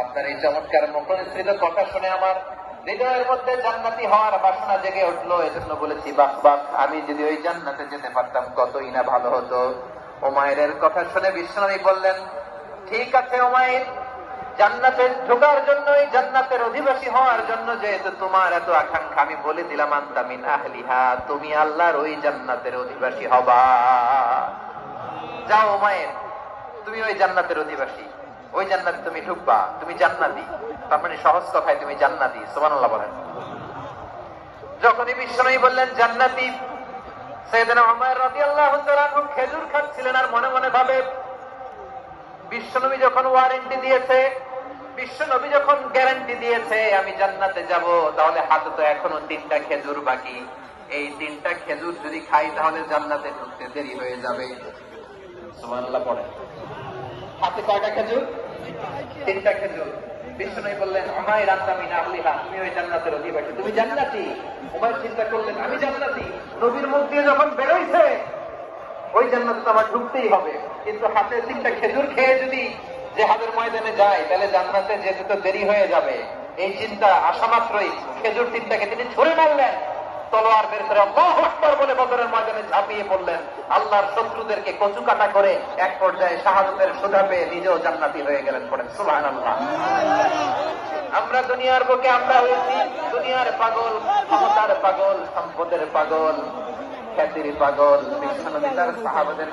আপনার এই চমৎকার মুখনিসৃত কথা শুনে আমার হৃদয়ের মধ্যে জান্নাতি হওয়ার বাসনা জেগে উঠলো। এজন্য বলেছি বাহ বাহ, আমি যদি ওই জান্নাতে যেতে পারতাম কতই না ভালো হতো। উমাইরের কথা শুনে বিশ্বনবী বললেন, ঠিক আছে উমাইর, জান্নাতে ঢোকার জন্য, এই জান্নাতের অধিবাসী হওয়ার জন্য যেহেতু তোমার এত আকাঙ্ক্ষা, আমি বলে দিলাম আনতা মিন আহলিহা, তুমি আল্লাহর ওই জান্নাতের অধিবাসী হবা। যাও উমাইর, তুমি ওই জান্নাতের অধিবাসী, ওই জান্নাতে তুমি ঢুকবা, তুমি জান্নাতি। তার মানে সহজ কথায় তুমি জান্নাতি। সুবহানাল্লাহ বলেন। যখনই বিশ্বনবী বললেন জান্নাতি, সাইয়েদনা উমর রাদিয়াল্লাহু তাআলা আনহু খেজুর খাচ্ছিলেন আর মনে মনে ভাবে, বিশ্বনবী যখন ওয়ারেন্টি দিয়েছে, বিশ্বনবী যখন গ্যারান্টি দিয়েছে আমি জান্নাতে যাব, তাহলে হাতে তো এখনো 3টা খেজুর বাকি। এই 3টা খেজুর যদি খাই তাহলে জান্নাতে ঢুকতে দেরি হয়ে যাবে। সুবহানাল্লাহ পড়েন। হাতে কয়টা খেজুর? 3টা খেজুর। বিশ্বনবী বললেন, উমাইর আনতা মিন আহলিহা, তুমি ওই জান্নাতের অধিবাসী, তুমি জান্নাতি। উমাইর চিন্তা করলেন, আমি জান্নাতি, নবীর মুখ দিয়ে যখন বেরোইছে ওই জান্নাতে তো আমার ঢুকতেই হবে, কিন্তু হাতে 3টা খেজুর খেয়ে যদি জিহাদের ময়দানে যায় তাহলে জান্নাতে যেতে তো দেরি হয়ে যাবে। এই চিন্তা আসা মাত্রই খেজুর 3টাকে তিনি ছুঁড়ে মারলেন, তলোয়ার বের করে আল্লাহু আকবার বলে বদরের ময়দানে ঝাঁপিয়ে পড়লেন। আল্লাহর শত্রুদেরকে কচু কাটা করে এক পর্যায়ে শাহাদাতের সুধা পেয়ে নিজেও জান্নাতি হয়ে গেলেন। পড়েন সুবহানাল্লাহ। আমরা দুনিয়ার বুকে আমরা হয়েছি দুনিয়ার পাগল, ক্ষমতার পাগল, সম্পদের পাগল, খ্যাতির পাগল। বিশ্বনবী তার সাহাবাদের